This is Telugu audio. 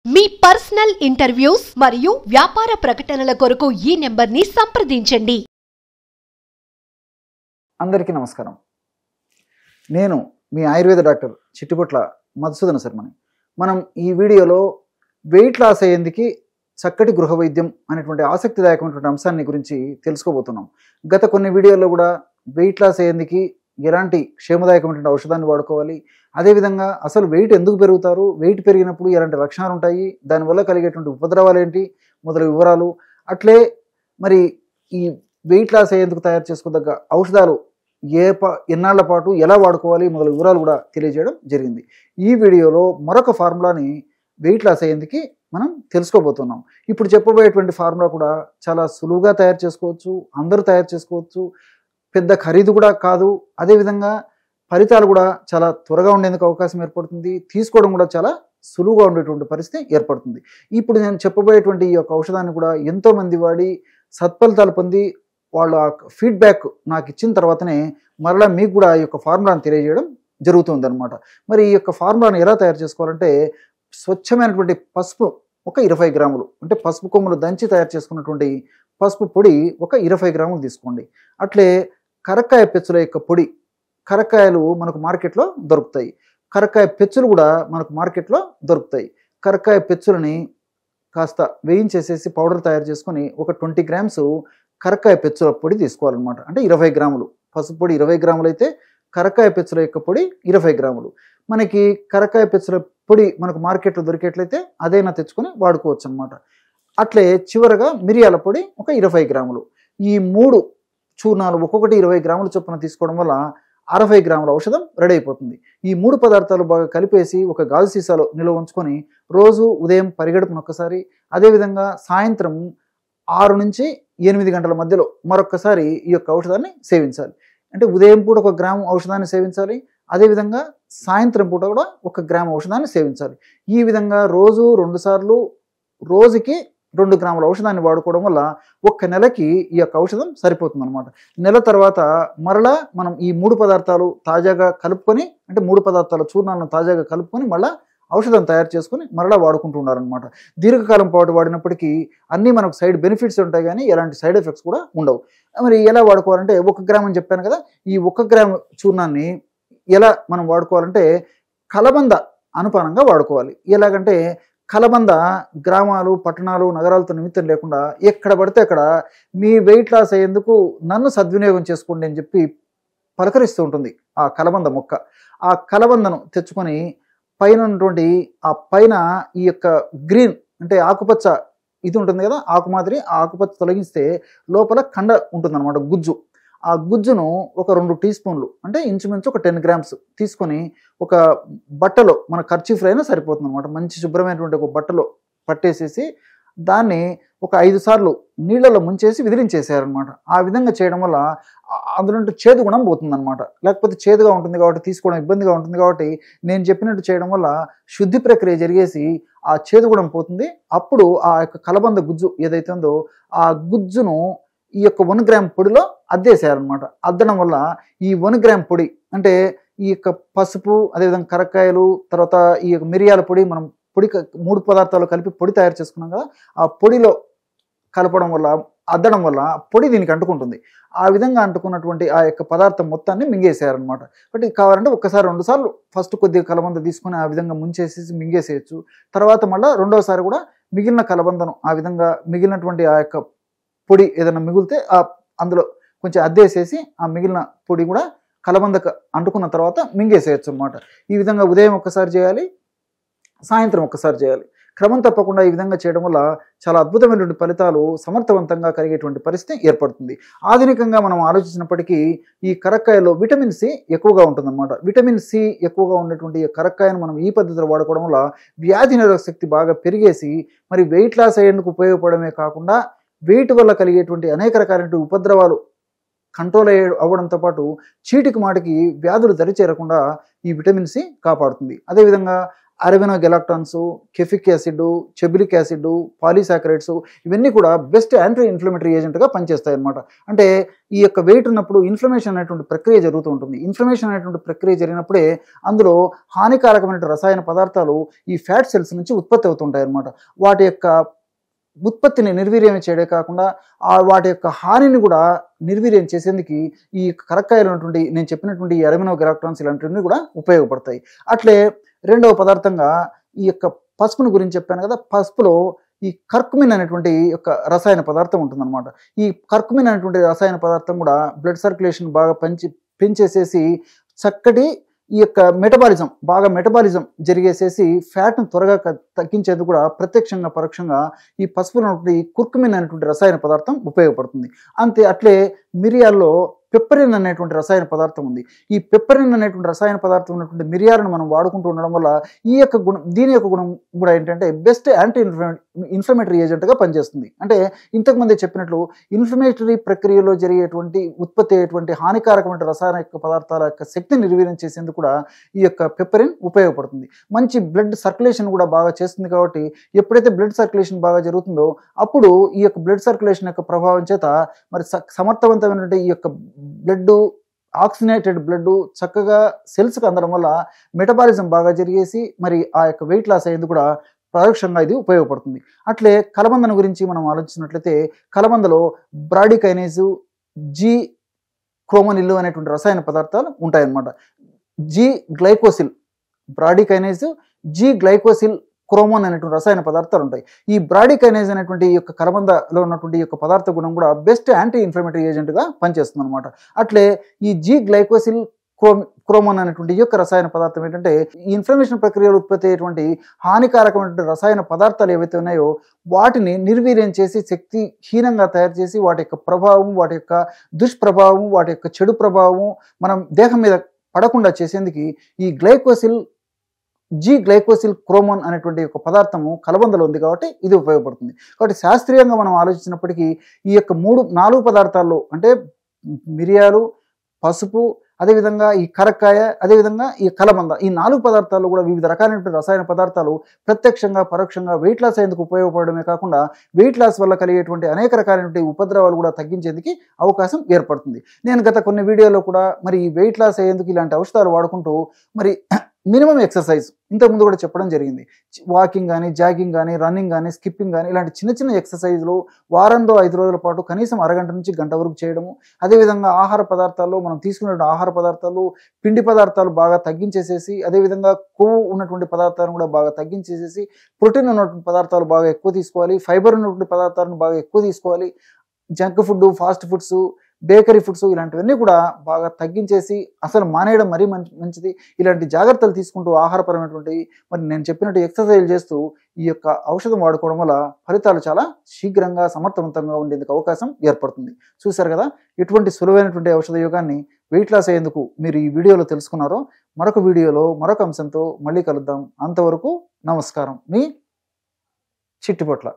మీ పర్సనల్ ఇంటర్వ్యూస్ మరియు వ్యాపార ప్రకటనల కొరకు ఈ నెంబర్ని సంప్రదించండి. అందరికీ నమస్కారం. నేను మీ ఆయుర్వేద డాక్టర్ చిట్టిపొట్ల మధుసూదన శర్మని. మనం ఈ వీడియోలో వెయిట్ లాస్ అయ్యేందుకు చక్కటి గృహ వైద్యం అనేటువంటి ఆసక్తిదాయకమైనటువంటి అంశాన్ని గురించి తెలుసుకోబోతున్నాం. గత కొన్ని వీడియోల్లో కూడా వెయిట్ లాస్ అయ్యేందుకు ఎలాంటి క్షేమదాయకమైనటువంటి ఔషధాన్ని వాడుకోవాలి, అదేవిధంగా అసలు వెయిట్ ఎందుకు పెరుగుతారు, వెయిట్ పెరిగినప్పుడు ఎలాంటి లక్షణాలు ఉంటాయి, దానివల్ల కలిగేటువంటి ఉపద్రవాలు ఏంటి మొదలగు వివరాలు, అట్లే మరి ఈ వెయిట్ లాస్ అయ్యేందుకు తయారు చేసుకోదగ్గ ఔషధాలు ఎన్నాళ్ల పాటు ఎలా వాడుకోవాలి మొదలగు వివరాలు కూడా తెలియజేయడం జరిగింది. ఈ వీడియోలో మరొక ఫార్ములాని వెయిట్ లాస్ అయ్యేందుకు మనం తెలుసుకోబోతున్నాం. ఇప్పుడు చెప్పబోయేటువంటి ఫార్ములా కూడా చాలా సులువుగా తయారు చేసుకోవచ్చు, అందరూ తయారు చేసుకోవచ్చు, పెద్ద ఖరీదు కూడా కాదు, అదేవిధంగా ఫలితాలు కూడా చాలా త్వరగా ఉండేందుకు అవకాశం ఏర్పడుతుంది, తీసుకోవడం కూడా చాలా సులువుగా ఉండేటువంటి పరిస్థితి ఏర్పడుతుంది. ఇప్పుడు నేను చెప్పబోయేటువంటి ఈ యొక్క ఔషధాన్ని కూడా ఎంతోమంది వాడి సత్ఫలితాలు పొంది వాళ్ళ ఫీడ్బ్యాక్ నాకు ఇచ్చిన తర్వాతనే మరలా మీకు కూడా ఈ యొక్క ఫార్ములాను తెలియజేయడం జరుగుతుంది అనమాట. మరి ఈ యొక్క ఫార్ములాను ఎలా తయారు చేసుకోవాలంటే, స్వచ్ఛమైనటువంటి పసుపు ఒక 20 గ్రాములు, అంటే పసుపు కొమ్ములు దంచి తయారు చేసుకున్నటువంటి పసుపు పొడి ఒక 20 గ్రాములు తీసుకోండి. అట్లే కరక్కాయ పెచ్చుల యొక్క పొడి, కరక్కాయలు మనకు మార్కెట్లో దొరుకుతాయి, కరక్కాయ పెచ్చులు కూడా మనకు మార్కెట్లో దొరుకుతాయి. కరక్కాయ పెచ్చులని కాస్త వేయించేసేసి పౌడర్ తయారు చేసుకొని ఒక 20 గ్రామ్స్ కరక్కాయ పెచ్చుల పొడి తీసుకోవాలన్నమాట. అంటే 20 గ్రాములు పసుపు పొడి 20 గ్రాములు అయితే కరక్కాయ పెచ్చుల యొక్క పొడి 20 గ్రాములు. మనకి కరక్కాయ పెచ్చుల పొడి మనకు మార్కెట్లో దొరికేట్లయితే అదైనా తెచ్చుకొని వాడుకోవచ్చు అనమాట. అట్లే చివరగా మిరియాల పొడి ఒక 20 గ్రాములు. ఈ 3 చూర్ణాలు ఒక్కొక్కటి 20 గ్రాముల చొప్పున తీసుకోవడం వల్ల 60 గ్రాముల ఔషధం రెడీ అయిపోతుంది. ఈ 3 పదార్థాలు బాగా కలిపేసి ఒక గాజు సీసాలో నిల్వ ఉంచుకొని రోజు ఉదయం పరిగెడుపున ఒక్కసారి, అదేవిధంగా సాయంత్రం 6 నుంచి 8 గంటల మధ్యలో మరొక్కసారి ఈ యొక్క ఔషధాన్ని సేవించాలి. అంటే ఉదయం పూట 1 గ్రాము ఔషధాన్ని సేవించాలి, అదేవిధంగా సాయంత్రం పూట కూడా 1 గ్రాము ఔషధాన్ని సేవించాలి. ఈ విధంగా రోజు 2 సార్లు రోజుకి 2 గ్రాముల ఔషధాన్ని వాడుకోవడం వల్ల 1 నెలకి ఈ యొక్క ఔషధం సరిపోతుంది అనమాట. నెల తర్వాత మరలా మనం ఈ 3 పదార్థాలు తాజాగా కలుపుకొని, అంటే 3 పదార్థాల చూర్ణాలను తాజాగా కలుపుకొని మళ్ళీ ఔషధం తయారు చేసుకొని మరలా వాడుకుంటూ ఉన్నారనమాట. దీర్ఘకాలం పాటు వాడినప్పటికీ అన్నీ మనకు సైడ్ బెనిఫిట్స్ ఉంటాయి, కానీ ఎలాంటి సైడ్ ఎఫెక్ట్స్ కూడా ఉండవు. మరి ఎలా వాడుకోవాలంటే 1 గ్రామ్ అని చెప్పాను కదా, ఈ 1 గ్రామ్ చూర్ణాన్ని ఎలా మనం వాడుకోవాలంటే కలబంద అనుపానంగా వాడుకోవాలి. ఎలాగంటే కలబంద గ్రామాలు, పట్టణాలు, నగరాలతో నిమిత్తం లేకుండా ఎక్కడ పడితే అక్కడ మీ వెయిట్ లాస్ అయ్యేందుకు నన్ను సద్వినియోగం చేసుకోండి అని చెప్పి పలకరిస్తూ ఉంటుంది ఆ కలబంద మొక్క. ఆ కలబందను తెచ్చుకొని పైన ఉన్నటువంటి ఆ పైన ఈ యొక్క గ్రీన్ అంటే ఆకుపచ్చ ఇది ఉంటుంది కదా, ఆకు మాదిరి ఆ ఆకుపచ్చ తొలగిస్తే లోపల కండ ఉంటుంది అనమాట, గుజ్జు. ఆ గుజ్జును ఒక 2 టీ స్పూన్లు, అంటే ఇంచుమించు ఒక 10 గ్రామ్స్ తీసుకొని ఒక బట్టలో, మన కర్చీఫ్ అయినా సరిపోతుంది అనమాట, మంచి శుభ్రమైనటువంటి ఒక బట్టలో పట్టేసేసి దాన్ని ఒక 5 సార్లు నీళ్ళలో ముంచేసి విదిలించేసారనమాట. ఆ విధంగా చేయడం వల్ల అందులో చేదు గుణం పోతుంది అనమాట. లేకపోతే చేదుగా ఉంటుంది కాబట్టి తీసుకోవడం ఇబ్బందిగా ఉంటుంది కాబట్టి నేను చెప్పినట్టు చేయడం వల్ల శుద్ధి ప్రక్రియ జరిగేసి ఆ చేదు గుణం పోతుంది. అప్పుడు ఆ యొక్క కలబంద గుజ్జు ఏదైతే ఉందో ఆ గుజ్జును ఈ యొక్క 1 గ్రామ్ పొడిలో అద్దేసేయాలన్నమాట. అద్దడం వల్ల ఈ 1 గ్రామ్ పొడి, అంటే ఈ యొక్క పసుపు, అదేవిధంగా కరక్కాయలు, తర్వాత ఈ యొక్క మిరియాల పొడి, మనం పొడి 3 పదార్థాలు కలిపి పొడి తయారు చేసుకున్నాం కదా, ఆ పొడిలో కలపడం వల్ల, అద్దడం వల్ల పొడి దీనికి అంటుకుంటుంది. ఆ విధంగా అంటుకున్నటువంటి ఆ యొక్క పదార్థం మొత్తాన్ని మింగేసేయాలన్నమాట. బట్ కావాలంటే 1 సారి 2 సార్లు ఫస్ట్ కొద్దిగా కలబంద తీసుకొని ఆ విధంగా ముంచేసేసి మింగేసేయచ్చు. తర్వాత మళ్ళీ 2వ సారి కూడా మిగిలిన కలబందను ఆ విధంగా మిగిలినటువంటి ఆ యొక్క పొడి ఏదైనా మిగిలితే అందులో కొంచెం అద్దేసేసి ఆ మిగిలిన పొడి కూడా కలబందకు అంటుకున్న తర్వాత మింగేసేయచ్చు అనమాట. ఈ విధంగా ఉదయం 1 సారి చేయాలి, సాయంత్రం 1 సారి చేయాలి. క్రమం తప్పకుండా ఈ విధంగా చేయడం వల్ల చాలా అద్భుతమైనటువంటి ఫలితాలు సమర్థవంతంగా కలిగేటువంటి పరిస్థితి ఏర్పడుతుంది. ఆధునికంగా మనం ఆలోచించినప్పటికీ ఈ కరక్కాయలో విటమిన్ సి ఎక్కువగా ఉంటుందన్నమాట. విటమిన్ సి ఎక్కువగా ఉన్నటువంటి ఈ కరక్కాయను మనం ఈ పద్ధతిలో వాడుకోవడం వల్ల వ్యాధి నిరోధక శక్తి బాగా పెరిగేసి మరి వెయిట్ లాస్ అయ్యేందుకు ఉపయోగపడమే కాకుండా వెయిట్ వల్ల కలిగేటువంటి అనేక రకాలైన ఉపద్రవాలు కంట్రోల్ అవ్వడంతో పాటు చీటికి మాటికి వ్యాధులు దరిచేరకుండా ఈ విటమిన్ సి కాపాడుతుంది. అదేవిధంగా అరబినోగెలాక్టాన్స్, కెఫిక్ యాసిడ్, చెబిలిక్ యాసిడ్, పాలీసాకరైడ్స్ ఇవన్నీ కూడా బెస్ట్ యాంటీ ఇన్ఫ్లమేటరీ ఏజెంట్గా పనిచేస్తాయి అనమాట. అంటే ఈ యొక్క వెయిట్ ఉన్నప్పుడు ఇన్ఫ్లమేషన్ అనేటువంటి ప్రక్రియ జరుగుతూ ఉంటుంది. ఇన్ఫ్లమేషన్ అనేటువంటి ప్రక్రియ జరిగినప్పుడే అందులో హానికారకమైన రసాయన పదార్థాలు ఈ ఫ్యాట్ సెల్స్ నుంచి ఉత్పత్తి అవుతుంటాయి అనమాట. వాటి యొక్క ఉత్పత్తిని నిర్వీర్యం చేయడే కాకుండా వాటి యొక్క హానిని కూడా నిర్వీర్యం చేసేందుకు ఈ కరక్కాయలు ఉన్నటువంటి నేను చెప్పినటువంటి ఈ అరబినోగెలాక్టాన్స్ ఇలాంటివన్నీ కూడా ఉపయోగపడతాయి. అట్లే రెండవ పదార్థంగా ఈ యొక్క పసుపుని గురించి చెప్పాను కదా, పసుపులో ఈ కర్కుమిన్ అనేటువంటి యొక్క రసాయన పదార్థం ఉంటుందన్నమాట. ఈ కర్కుమిన్ అనేటువంటి రసాయన పదార్థం కూడా బ్లడ్ సర్క్యులేషన్ బాగా పెంచేసేసి చక్కటి ఈ యొక్క మెటబాలిజం జరిగేసేసి ఫ్యాట్ను త్వరగా తగ్గించేందుకు కూడా ప్రత్యక్షంగా పరోక్షంగా ఈ పసుపులో ఉన్నటువంటి కుర్కుమిన్ అనేటువంటి రసాయన పదార్థం ఉపయోగపడుతుంది. అట్లే మిరియాల్లో పెప్పరిన్ అనేటువంటి రసాయన పదార్థం ఉంది. ఈ పెప్పరిన్ అనేటువంటి రసాయన పదార్థం ఉన్నటువంటి మిరియాలను మనం వాడుకుంటూ ఉండడం వల్ల దీని యొక్క గుణం కూడా ఏంటంటే బెస్ట్ యాంటీ ఇన్ఫ్లమేటరీ ఏజెంట్గా పనిచేస్తుంది. అంటే ఇంతకుముందే చెప్పినట్లు ఇన్ఫ్లమేటరీ ప్రక్రియలో జరిగేటువంటి ఉత్పత్తి అయ్యేటువంటి హానికారకమైన రసాయన పదార్థాల యొక్క శక్తిని నిర్వీర్యం చేసేందుకు కూడా ఈ యొక్క పెప్పరిన్ ఉపయోగపడుతుంది. మంచి బ్లడ్ సర్క్యులేషన్ కూడా బాగా చేస్తుంది. కాబట్టి ఎప్పుడైతే బ్లడ్ సర్క్యులేషన్ బాగా జరుగుతుందో అప్పుడు ఈ యొక్క బ్లడ్ సర్క్యులేషన్ యొక్క ప్రభావం చేత మరి సమర్థవంతమైనటువంటి ఈ యొక్క బ్లడ్ ఆక్సిజనేటెడ్ బ్లడ్ చక్కగా సెల్స్కి అందడం వల్ల మెటబాలిజం బాగా జరిగేసి మరి ఆ యొక్క వెయిట్ లాస్ అయ్యేందుకు కూడా పరోక్షంగా ఇది ఉపయోగపడుతుంది. అట్లే కలబందను గురించి మనం ఆలోచించినట్లయితే కలబందలో బ్రాడికైనేజ్, జీ క్రోమోనిల్ అనేటువంటి రసాయన పదార్థాలు ఉంటాయన్నమాట. జీ గ్లైకోసిల్, బ్రాడికైనేజ్, జీ గ్లైకోసిల్, క్రోమోన్ అనేటువంటి రసాయన పదార్థాలు ఉంటాయి. ఈ బ్రాడికైనేజ్ అనేటువంటి ఈ యొక్క కలబందలో ఉన్నటువంటి యొక్క పదార్థ గుణం కూడా బెస్ట్ యాంటీ ఇన్ఫ్లమేటరీ ఏజెంట్గా పనిచేస్తుంది అనమాట. అట్లే ఈ జీ గ్లైకోసిల్ క్రోమోన్ అనేటువంటి ఈ యొక్క రసాయన పదార్థం ఏంటంటే ఈ ఇన్ఫ్లమేషన్ ప్రక్రియలో ఉత్పత్తి అయ్యేటువంటి హానికారకమైన రసాయన పదార్థాలు ఏవైతే ఉన్నాయో వాటిని నిర్వీర్యం చేసి శక్తిహీనంగా తయారు చేసి వాటి యొక్క ప్రభావం, వాటి యొక్క దుష్ప్రభావం, వాటి యొక్క చెడు ప్రభావం మనం దేహం మీద పడకుండా చేసేందుకు ఈ జీ గ్లైకోసిల్ క్రోమోన్ అనేటువంటి ఒక పదార్థము కలబందలో ఉంది కాబట్టి ఇది ఉపయోగపడుతుంది. కాబట్టి శాస్త్రీయంగా మనం ఆలోచించినప్పటికీ ఈ యొక్క 4 పదార్థాల్లో అంటే మిరియాలు, పసుపు, అదేవిధంగా ఈ కరక్కాయ, అదేవిధంగా ఈ కలబంద, ఈ 4 పదార్థాల్లో కూడా వివిధ రకాలైనటువంటి రసాయన పదార్థాలు ప్రత్యక్షంగా పరోక్షంగా వెయిట్ లాస్ అయ్యేందుకు ఉపయోగపడమే కాకుండా వెయిట్ లాస్ వల్ల కలిగేటువంటి అనేక రకాలైనటువంటి ఉపద్రవాలు కూడా తగ్గించేందుకు అవకాశం ఏర్పడుతుంది. నేను గత కొన్ని వీడియోలో కూడా మరి వెయిట్ లాస్ అయ్యేందుకు ఇలాంటి ఔషధాలు వాడుకుంటూ మరి మినిమం ఎక్సర్సైజ్ ఇంతకుముందు కూడా చెప్పడం జరిగింది. వాకింగ్ కానీ, జాగింగ్ కానీ, రన్నింగ్ కానీ, స్కిప్పింగ్ కానీ ఇలాంటి చిన్న ఎక్సర్సైజ్లు వారంలో 5 రోజుల పాటు కనీసం అరగంట నుంచి గంట వరకు చేయడము. అదేవిధంగా ఆహార పదార్థాల్లో మనం తీసుకునే ఆహార పదార్థాలు, పిండి పదార్థాలు బాగా తగ్గించేసేసి, అదేవిధంగా కొవ్వు ఉన్నటువంటి పదార్థాలను కూడా బాగా తగ్గించేసేసి ప్రోటీన్ ఉన్నటువంటి పదార్థాలు బాగా ఎక్కువ తీసుకోవాలి, ఫైబర్ ఉన్నటువంటి పదార్థాలను బాగా ఎక్కువ తీసుకోవాలి. Junk food, fast foods, bakery foods ఇలాంటివన్నీ కూడా బాగా తగ్గించేసి అసలు మానేయడం మరీ మంచిది. ఇలాంటి జాగ్రత్తలు తీసుకుంటూ ఆహారపరమైనటువంటి మరి నేను చెప్పినట్టు ఎక్సర్సైజ్ చేస్తూ ఈ యొక్క ఔషధం వాడుకోవడం వల్ల ఫలితాలు చాలా శీఘ్రంగా సమర్థవంతంగా ఉండేందుకు అవకాశం ఏర్పడుతుంది. చూశారు కదా, ఇటువంటి సులువైనటువంటి ఔషధ యోగాన్ని వెయిట్ లాస్ అయ్యేందుకు మీరు ఈ వీడియోలో తెలుసుకున్నారో. మరొక వీడియోలో మరొక అంశంతో మళ్ళీ కలుద్దాం. అంతవరకు నమస్కారం. మీ చిట్టిపొట్ల.